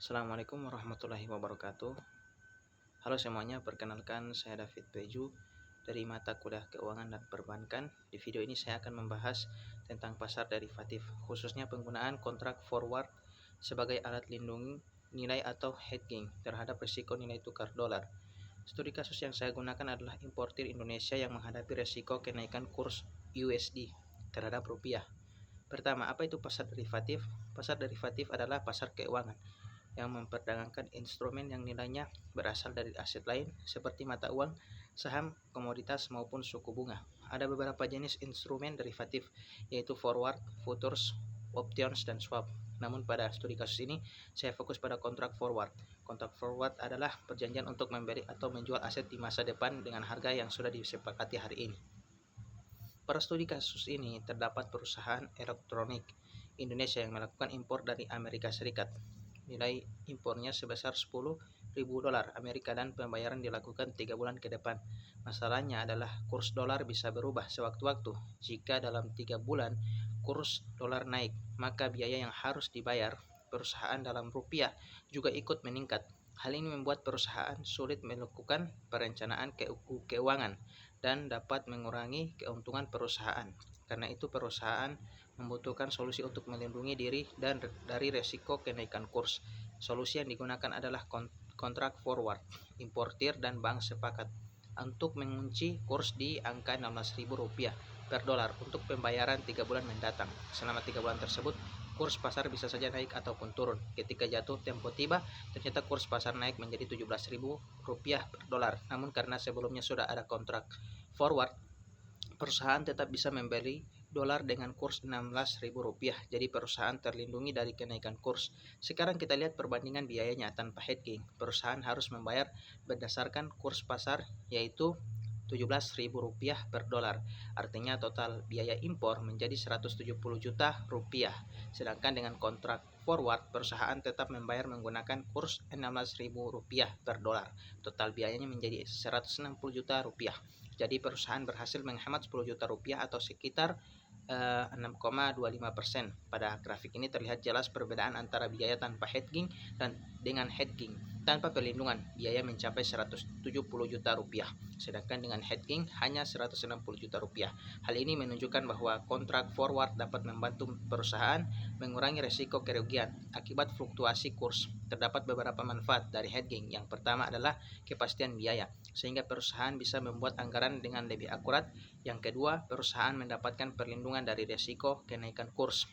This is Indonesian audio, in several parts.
Assalamualaikum warahmatullahi wabarakatuh. Halo semuanya, perkenalkan saya David Peju dari mata kuliah keuangan dan perbankan. Di video ini saya akan membahas tentang pasar derivatif, khususnya penggunaan kontrak forward sebagai alat lindung nilai atau hedging terhadap risiko nilai tukar dolar. Studi kasus yang saya gunakan adalah importir Indonesia yang menghadapi risiko kenaikan kurs USD terhadap rupiah. Pertama, apa itu pasar derivatif? Pasar derivatif adalah pasar keuangan yang memperdagangkan instrumen yang nilainya berasal dari aset lain seperti mata uang, saham, komoditas, maupun suku bunga. Ada beberapa jenis instrumen derivatif, yaitu forward, futures, options, dan swap. Namun pada studi kasus ini, saya fokus pada kontrak forward. Kontrak forward adalah perjanjian untuk membeli atau menjual aset di masa depan dengan harga yang sudah disepakati hari ini. Pada studi kasus ini, terdapat perusahaan elektronik Indonesia yang melakukan impor dari Amerika Serikat. Nilai impornya sebesar 10.000 dolar Amerika dan pembayaran dilakukan 3 bulan ke depan. Masalahnya adalah kurs dolar bisa berubah sewaktu-waktu. Jika dalam 3 bulan kurs dolar naik, maka biaya yang harus dibayar perusahaan dalam rupiah juga ikut meningkat. Hal ini membuat perusahaan sulit melakukan perencanaan keuangan dan dapat mengurangi keuntungan perusahaan. Karena itu perusahaan membutuhkan solusi untuk melindungi diri dan dari resiko kenaikan kurs. Solusi yang digunakan adalah kontrak forward. Importir dan bank sepakat untuk mengunci kurs di angka Rp16.000 per dolar untuk pembayaran 3 bulan mendatang. Selama 3 bulan tersebut, kurs pasar bisa saja naik ataupun turun. Ketika jatuh tempo tiba, ternyata kurs pasar naik menjadi Rp17.000 per dolar. Namun karena sebelumnya sudah ada kontrak forward, perusahaan tetap bisa membeli dolar dengan kurs Rp16.000. Jadi perusahaan terlindungi dari kenaikan kurs. Sekarang kita lihat perbandingan biayanya tanpa hedging. Perusahaan harus membayar berdasarkan kurs pasar, yaitu Rp17.000 per dolar. Artinya total biaya impor menjadi Rp170 juta. Sedangkan dengan kontrak forward, perusahaan tetap membayar menggunakan kurs Rp16.000 per dolar. Total biayanya menjadi Rp160 juta. Jadi perusahaan berhasil menghemat Rp10 juta atau sekitar 6,25%. Pada grafik ini terlihat jelas perbedaan antara biaya tanpa hedging dan dengan hedging. Tanpa perlindungan, biaya mencapai Rp170 juta, sedangkan dengan hedging hanya Rp160 juta. Hal ini menunjukkan bahwa kontrak forward dapat membantu perusahaan mengurangi risiko kerugian akibat fluktuasi kurs. Terdapat beberapa manfaat dari hedging. Yang pertama adalah kepastian biaya, sehingga perusahaan bisa membuat anggaran dengan lebih akurat. Yang kedua, perusahaan mendapatkan perlindungan dari risiko kenaikan kurs.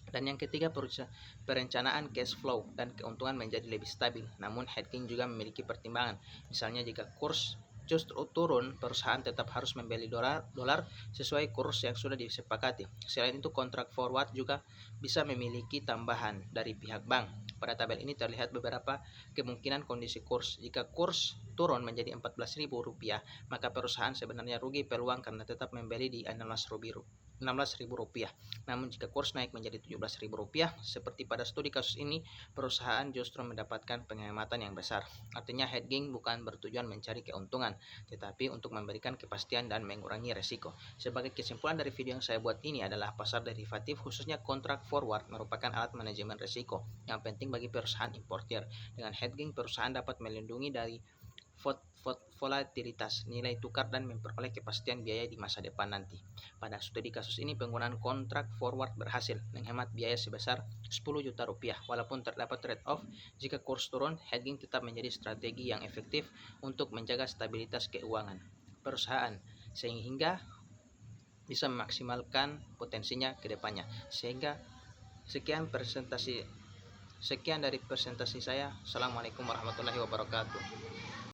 Dan yang ketiga, perencanaan cash flow dan keuntungan menjadi lebih stabil. Namun hedging juga memiliki pertimbangan. Misalnya jika kurs justru turun, perusahaan tetap harus membeli dolar sesuai kurs yang sudah disepakati. Selain itu, kontrak forward juga bisa memiliki tambahan dari pihak bank. Pada tabel ini terlihat beberapa kemungkinan kondisi kurs. Jika kurs turun menjadi Rp14.000, maka perusahaan sebenarnya rugi peluang karena tetap membeli di Rp16.000. Namun jika kurs naik menjadi Rp17.000, seperti pada studi kasus ini, perusahaan justru mendapatkan penghematan yang besar. Artinya hedging bukan bertujuan mencari keuntungan, tetapi untuk memberikan kepastian dan mengurangi resiko. Sebagai kesimpulan dari video yang saya buat ini adalah pasar derivatif, khususnya kontrak forward, merupakan alat manajemen risiko yang penting bagi perusahaan importir. Dengan hedging, perusahaan dapat melindungi dari volatilitas nilai tukar dan memperoleh kepastian biaya di masa depan nanti. Pada studi kasus ini, penggunaan kontrak forward berhasil menghemat biaya sebesar Rp10 juta. Walaupun terdapat trade-off, jika kurs turun, hedging tetap menjadi strategi yang efektif untuk menjaga stabilitas keuangan perusahaan, sehingga bisa memaksimalkan potensinya ke depannya. Sehingga sekian dari presentasi saya. Assalamualaikum warahmatullahi wabarakatuh.